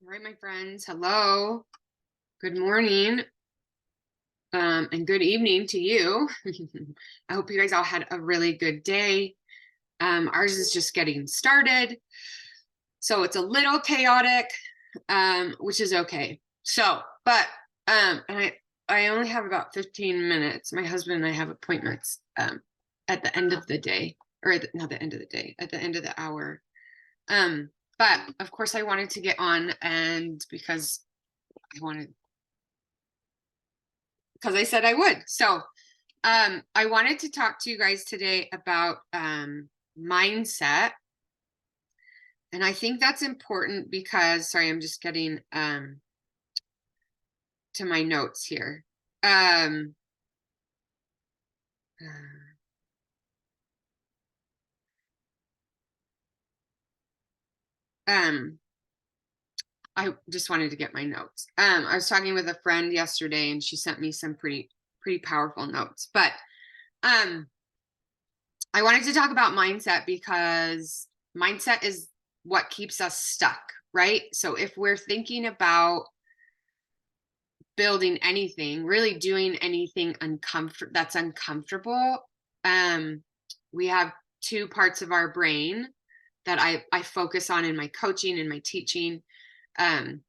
All right, my friends. Hello. Good morning. And good evening to you. I hope you guys all had a really good day. Ours is just getting started. So it's a little chaotic, which is okay. And I only have about 15 minutes. My husband and I have appointments at the end of the day, or not the end of the day, at the end of the hour. But of course I wanted to get on, and because I said I would. So I wanted to talk to you guys today about mindset. And I think that's important because, sorry, I'm just getting to my notes here. I just wanted to get my notes. I was talking with a friend yesterday and she sent me some pretty powerful notes. But I wanted to talk about mindset because mindset is what keeps us stuck, right? So if we're thinking about building anything, really doing anything that's uncomfortable, we have two parts of our brain that I focus on in my coaching and my teaching, and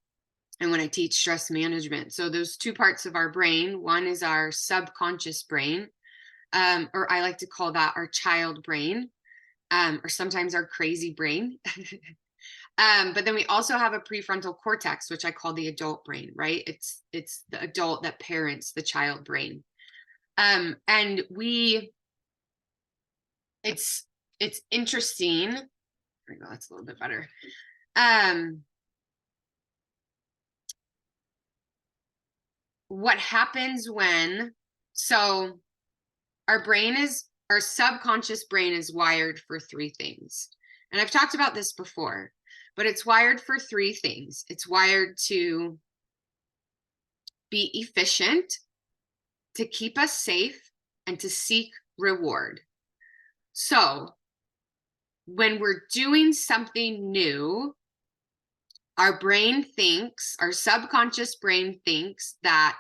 when I teach stress management. So those two parts of our brain, one is our subconscious brain, or I like to call that our child brain, or sometimes our crazy brain. But then we also have a prefrontal cortex, which I call the adult brain, right? It's the adult that parents the child brain. And it's interesting. There we go, that's a little bit better. What happens so our subconscious brain is wired for three things. And I've talked about this before, but it's wired for three things. It's wired to be efficient, to keep us safe, and to seek reward. So when we're doing something new, our subconscious brain thinks that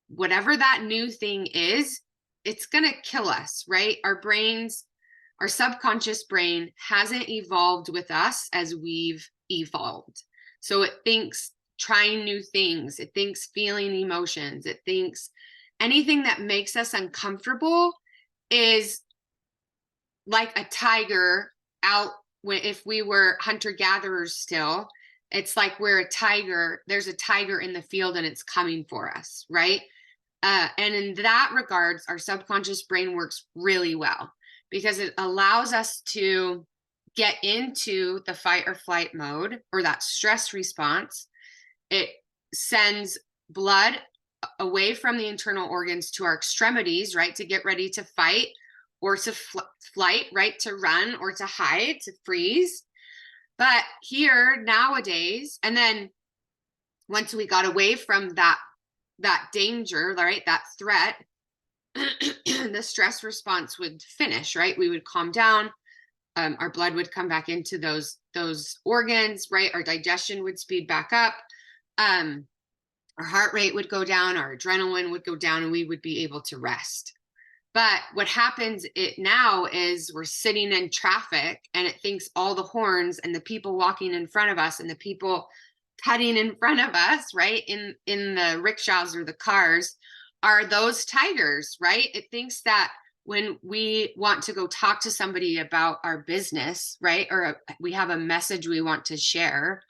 whatever that new thing is, it's going to kill us, right? Our subconscious brain hasn't evolved with us as we've evolved. So it thinks trying new things, it thinks feeling emotions, it thinks anything that makes us uncomfortable is like a tiger out. If we were hunter-gatherers still, it's like there's a tiger in the field and it's coming for us, right? And in that regards, our subconscious brain works really well because it allows us to get into the fight or flight mode, or that stress response. It sends blood away from the internal organs to our extremities, right, to get ready to fight or to flight, right, to run or to hide, to freeze. But here nowadays, and then once we got away from that danger, right, that threat, the stress response would finish, right? We would calm down. Our blood would come back into those organs, right? Our digestion would speed back up. Our heart rate would go down, our adrenaline would go down, and we would be able to rest. But what happens now is we're sitting in traffic and it thinks all the horns and the people walking in front of us and the people cutting in front of us, right, in the rickshaws or the cars, are those tigers, right? It thinks that when we want to go talk to somebody about our business, right, or we have a message we want to share,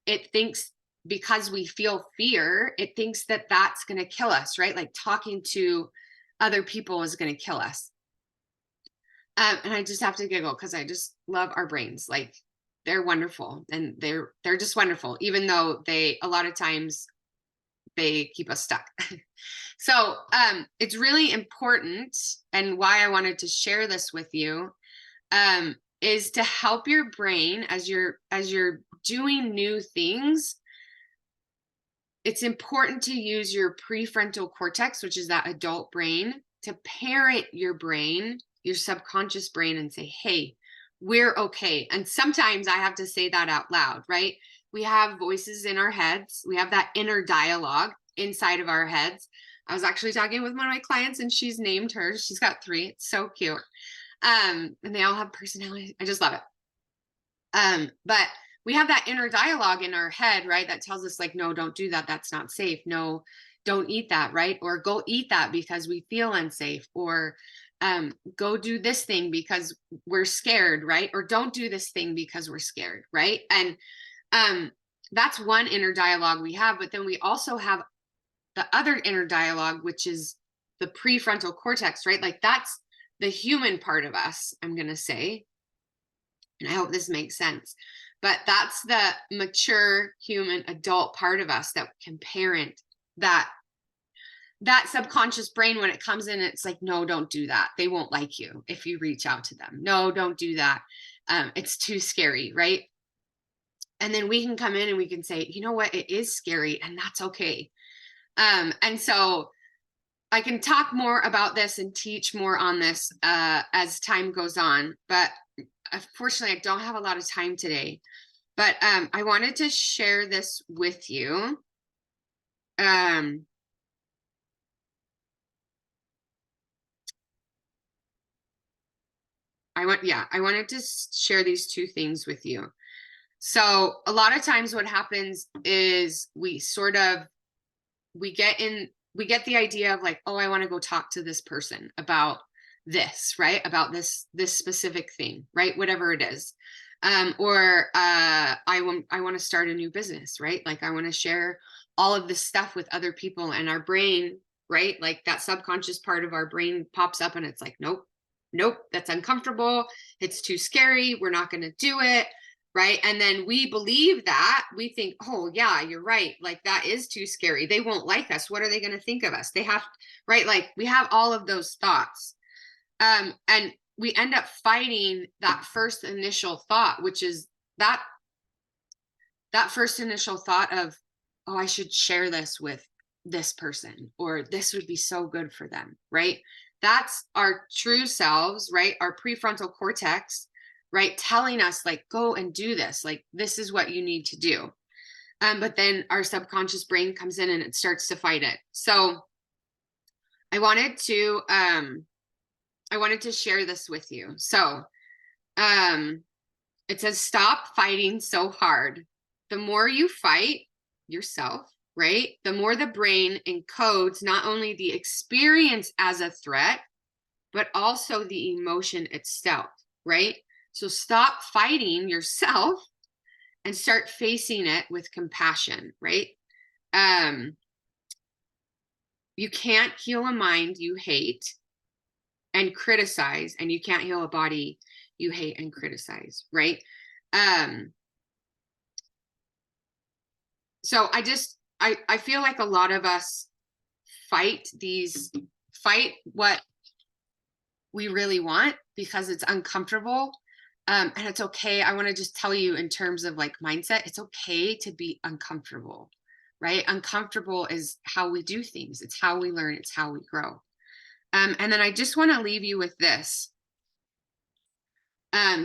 it thinks, because we feel fear, it thinks that that's going to kill us, right? Like talking to other people is going to kill us. And I just have to giggle because I just love our brains. Like, they're wonderful, and they're just wonderful, even though a lot of times they keep us stuck. So it's really important, and why I wanted to share this with you is to help your brain as you're doing new things. It's important to use your prefrontal cortex, which is that adult brain, to parent your brain, your subconscious brain, and say, hey, we're okay. And sometimes I have to say that out loud, right? we have voices in our heads. We have that inner dialogue inside of our heads. I was actually talking with one of my clients and she's named hers. She's got 3. It's so cute. And they all have personality. I just love it. But we have that inner dialogue in our head, right? That tells us like, no, don't do that. That's not safe. No, don't eat that, right? Or go eat that because we feel unsafe, or go do this thing because we're scared, right? Or don't do this thing because we're scared, right? And that's one inner dialogue we have. But then we also have the other inner dialogue, which is the prefrontal cortex, right? Like that's the human part of us, I'm going to say. And I hope this makes sense. But that's the mature human adult part of us that can parent that subconscious brain. When it comes in, it's like, no, don't do that. They won't like you if you reach out to them. No, don't do that. It's too scary, right? And then we can come in and we can say, you know what, it is scary, and that's okay. And so I can talk more about this and teach more on this as time goes on, but unfortunately, I don't have a lot of time today. But I wanted to share this with you. I wanted to share these 2 things with you. So a lot of times what happens is we get the idea of like, oh, I want to go talk to this person about this, right? About this specific thing, right? Whatever it is. Or I want to start a new business, right? Like I want to share all of this stuff with other people, and our brain, right? Like that subconscious part of our brain pops up and it's like, nope, that's uncomfortable. It's too scary. We're not going to do it. Right. And then we believe that. We think, oh, yeah, you're right. Like that is too scary. They won't like us. What are they going to think of us? They have, right? Like we have all of those thoughts. And we end up fighting that first initial thought, which is that first initial thought of, oh, I should share this with this person, or this would be so good for them. Right. That's our true selves, right? Our prefrontal cortex, right? Telling us like, go and do this. Like, this is what you need to do. But then our subconscious brain comes in and it starts to fight it. So I wanted to share this with you. So it says, stop fighting so hard. The more you fight yourself, right? The more the brain encodes not only the experience as a threat, but also the emotion itself, right? So stop fighting yourself and start facing it with compassion, right? You can't heal a mind you hate and criticize, and you can't heal a body you hate and criticize, right? So I feel like a lot of us fight what we really want because it's uncomfortable. And it's okay. I want to just tell you in terms of like mindset, it's okay to be uncomfortable, right? Uncomfortable is how we do things. It's how we learn. It's how we grow. And then I just want to leave you with this.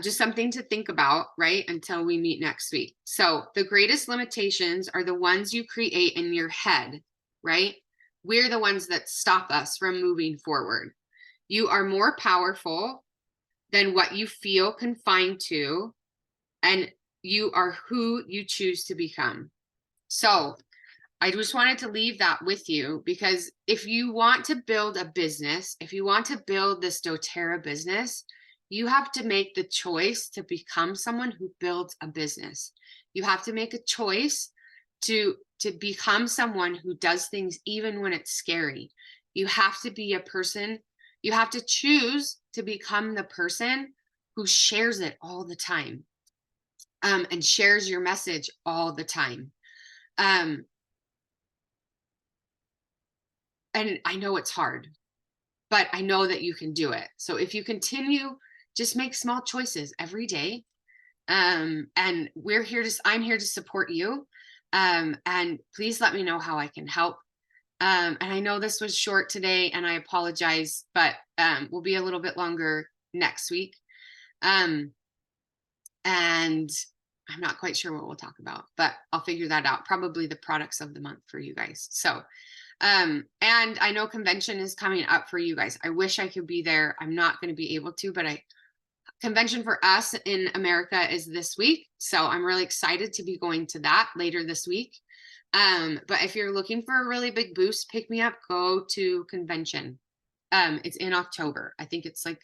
Just something to think about, right? Until we meet next week. So the greatest limitations are the ones you create in your head, right? We're the ones that stop us from moving forward. You are more powerful than what you feel confined to, and you are who you choose to become. So I just wanted to leave that with you, because if you want to build a business, if you want to build this doTERRA business, you have to make the choice to become someone who builds a business. You have to make a choice to become someone who does things even when it's scary. You have to be a person. You have to choose to become the person who shares it all the time, and shares your message all the time. And I know it's hard, but I know that you can do it. So if you continue, just make small choices every day. And I'm here to support you. And please let me know how I can help. And I know this was short today, and I apologize, but we'll be a little bit longer next week. And I'm not quite sure what we'll talk about, but I'll figure that out. Probably the products of the month for you guys. So, and I know convention is coming up for you guys. I wish I could be there. I'm not going to be able to, but convention for us in America is this week. So I'm really excited to be going to that later this week. But if you're looking for a really big boost, pick me up, go to convention. It's in October. I think it's like,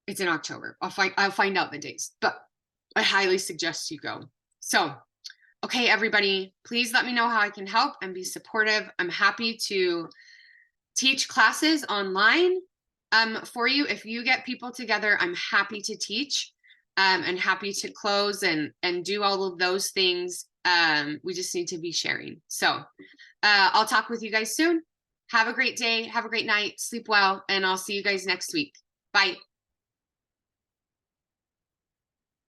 it's in October. I'll find out the dates, but I highly suggest you go. So, okay, everybody, please let me know how I can help and be supportive. I'm happy to teach classes online for you. If you get people together, I'm happy to teach and happy to close and do all of those things. We just need to be sharing. So I'll talk with you guys soon. Have a great day. Have a great night. Sleep well. And I'll see you guys next week. Bye.